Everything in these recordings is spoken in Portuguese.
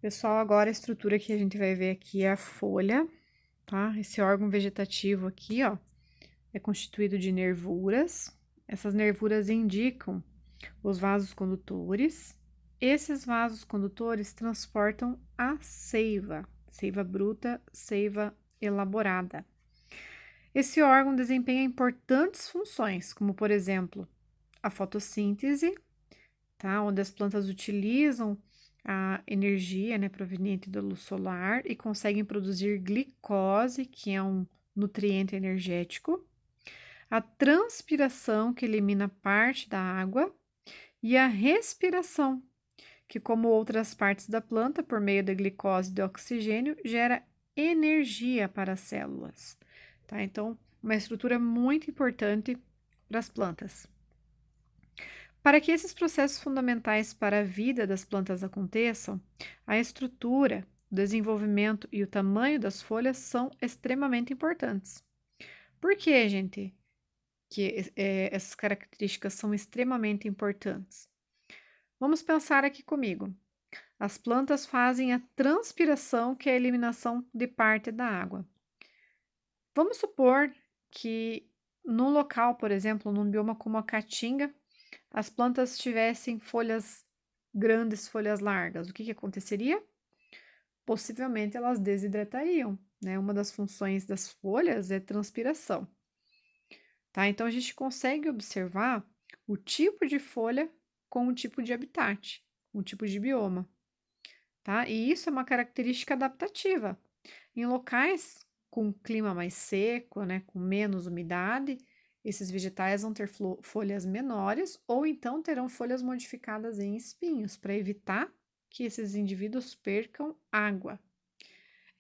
Pessoal, agora a estrutura que a gente vai ver aqui é a folha, tá? Esse órgão vegetativo aqui, ó, é constituído de nervuras. Essas nervuras indicam os vasos condutores. Esses vasos condutores transportam a seiva, seiva bruta, seiva elaborada. Esse órgão desempenha importantes funções, como por exemplo, a fotossíntese, tá? Onde as plantas utilizam a energia, né, proveniente da luz solar e conseguem produzir glicose, que é um nutriente energético, a transpiração, que elimina parte da água, e a respiração, que, como outras partes da planta, por meio da glicose e do oxigênio, gera energia para as células, tá? Então, uma estrutura muito importante para as plantas. Para que esses processos fundamentais para a vida das plantas aconteçam, a estrutura, o desenvolvimento e o tamanho das folhas são extremamente importantes. Por que, gente, que essas características são extremamente importantes? Vamos pensar aqui comigo. As plantas fazem a transpiração, que é a eliminação de parte da água. Vamos supor que num local, por exemplo, num bioma como a caatinga, as plantas tivessem folhas grandes, folhas largas, o que aconteceria? Possivelmente elas desidratariam, né? Uma das funções das folhas é transpiração, tá? Então a gente consegue observar o tipo de folha com o tipo de habitat, o tipo de bioma, tá? E isso é uma característica adaptativa. Em locais com clima mais seco, né, com menos umidade, esses vegetais vão ter folhas menores ou então terão folhas modificadas em espinhos para evitar que esses indivíduos percam água.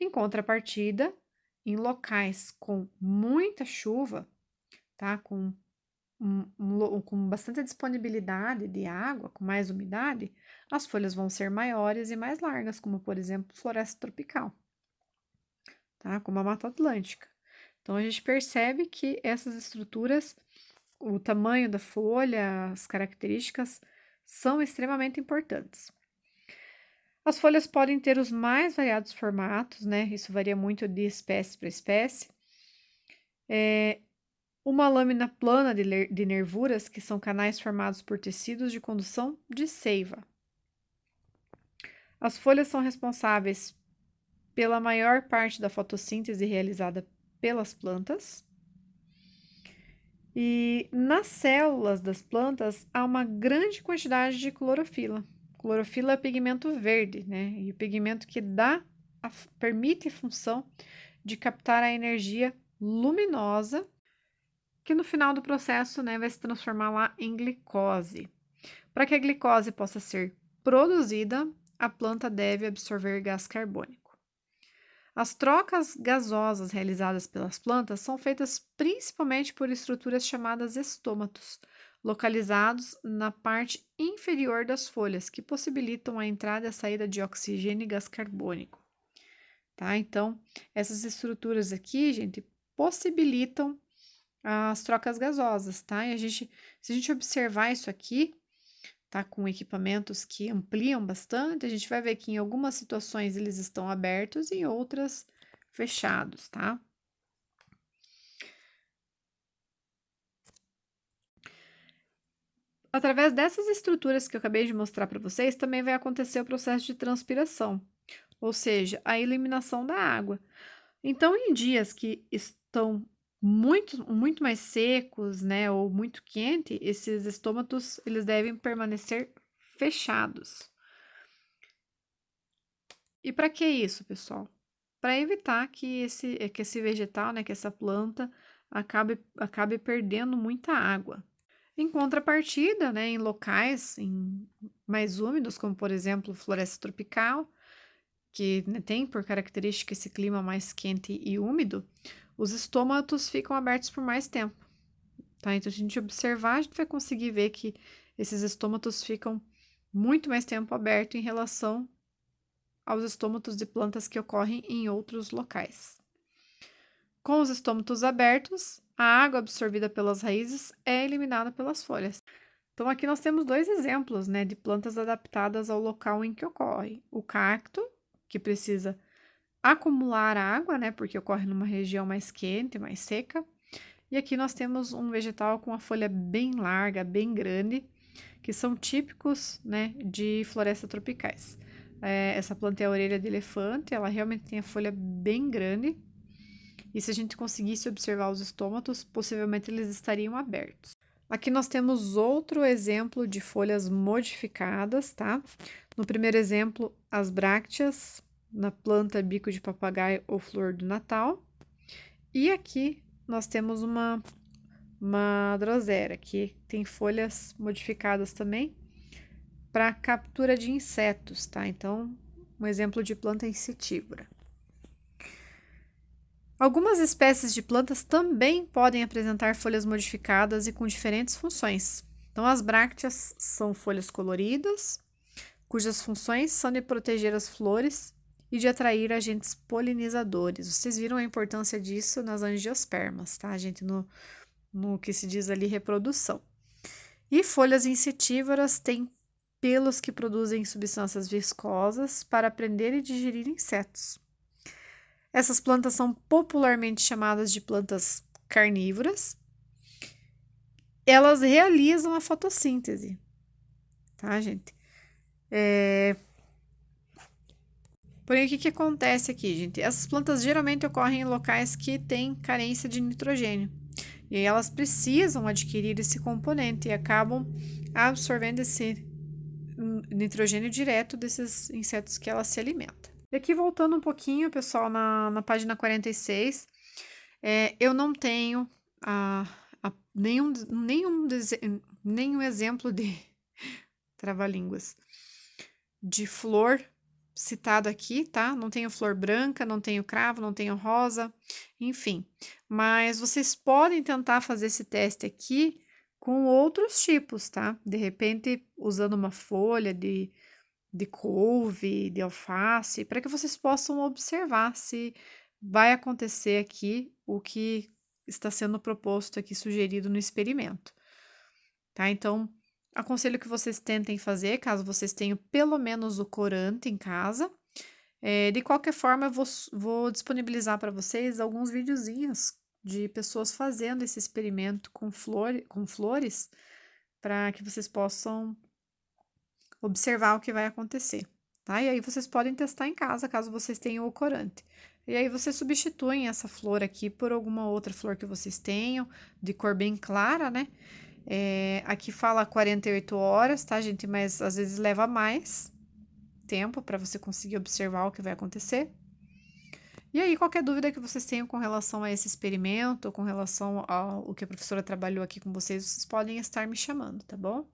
Em contrapartida, em locais com muita chuva, tá, com bastante disponibilidade de água, com mais umidade, as folhas vão ser maiores e mais largas, como por exemplo floresta tropical, tá, como a Mata Atlântica. Então, a gente percebe que essas estruturas, o tamanho da folha, as características, são extremamente importantes. As folhas podem ter os mais variados formatos, né? Isso varia muito de espécie para espécie. Uma lâmina plana de nervuras, que são canais formados por tecidos de condução de seiva. As folhas são responsáveis pela maior parte da fotossíntese realizada pelas plantas. E nas células das plantas há uma grande quantidade de clorofila. Clorofila é pigmento verde, né? E o pigmento que permite a função de captar a energia luminosa, que no final do processo, né, vai se transformar lá em glicose. Para que a glicose possa ser produzida, a planta deve absorver gás carbônico. As trocas gasosas realizadas pelas plantas são feitas principalmente por estruturas chamadas estômatos, localizados na parte inferior das folhas, que possibilitam a entrada e a saída de oxigênio e gás carbônico, tá? Então, essas estruturas aqui, gente, possibilitam as trocas gasosas, tá? E se a gente observar isso aqui, tá, com equipamentos que ampliam bastante, a gente vai ver que em algumas situações eles estão abertos e em outras fechados, tá? Através dessas estruturas que eu acabei de mostrar para vocês, também vai acontecer o processo de transpiração, ou seja, a eliminação da água. Então, em dias que estão muito mais secos, né, ou muito quente, esses estômatos, eles devem permanecer fechados. E para que isso, pessoal? Para evitar que esse vegetal, né, que essa planta acabe perdendo muita água. Em contrapartida, né, em locais mais úmidos, como por exemplo floresta tropical, que, né, tem por característica esse clima mais quente e úmido, os estômatos ficam abertos por mais tempo, tá? Então, se a gente observar, a gente vai conseguir ver que esses estômatos ficam muito mais tempo abertos em relação aos estômatos de plantas que ocorrem em outros locais. Com os estômatos abertos, a água absorvida pelas raízes é eliminada pelas folhas. Então, aqui nós temos dois exemplos, né, de plantas adaptadas ao local em que ocorre: o cacto que precisa acumular água, né? Porque ocorre numa região mais quente, mais seca. E aqui nós temos um vegetal com uma folha bem larga, bem grande, que são típicos, né, de florestas tropicais. Essa planta é a orelha de elefante, ela realmente tem a folha bem grande. E se a gente conseguisse observar os estômatos, possivelmente eles estariam abertos. Aqui nós temos outro exemplo de folhas modificadas, tá? No primeiro exemplo, as brácteas na planta bico de papagaio ou flor do Natal. E aqui nós temos uma drosera, que tem folhas modificadas também para captura de insetos, tá? Então, um exemplo de planta insetívora. Algumas espécies de plantas também podem apresentar folhas modificadas e com diferentes funções. Então, as brácteas são folhas coloridas, cujas funções são de proteger as flores e de atrair agentes polinizadores. Vocês viram a importância disso nas angiospermas, tá, gente? No que se diz ali reprodução. E folhas insetívoras têm pelos que produzem substâncias viscosas para prender e digerir insetos. Essas plantas são popularmente chamadas de plantas carnívoras. Elas realizam a fotossíntese, tá, gente? Porém, o que acontece aqui, gente? Essas plantas geralmente ocorrem em locais que têm carência de nitrogênio. E aí elas precisam adquirir esse componente e acabam absorvendo esse nitrogênio direto desses insetos que ela se alimenta. E aqui voltando um pouquinho, pessoal, na página 46, eu não tenho nenhum exemplo de trava-línguas de flor citado aqui, tá? Não tenho flor branca, não tenho cravo, não tenho rosa, enfim. Mas vocês podem tentar fazer esse teste aqui com outros tipos, tá? De repente, usando uma folha de couve, de alface, para que vocês possam observar se vai acontecer aqui o que está sendo proposto aqui, sugerido no experimento, tá? Então, aconselho que vocês tentem fazer, caso vocês tenham pelo menos o corante em casa. De qualquer forma, eu vou disponibilizar para vocês alguns videozinhos de pessoas fazendo esse experimento com flores, para que vocês possam observar o que vai acontecer, tá? E aí vocês podem testar em casa, caso vocês tenham o corante. E aí vocês substituem essa flor aqui por alguma outra flor que vocês tenham, de cor bem clara, né? Aqui fala 48 horas, tá, gente? Mas às vezes leva mais tempo para você conseguir observar o que vai acontecer. E aí, qualquer dúvida que vocês tenham com relação a esse experimento, ou com relação ao que a professora trabalhou aqui com vocês, vocês podem estar me chamando, tá bom?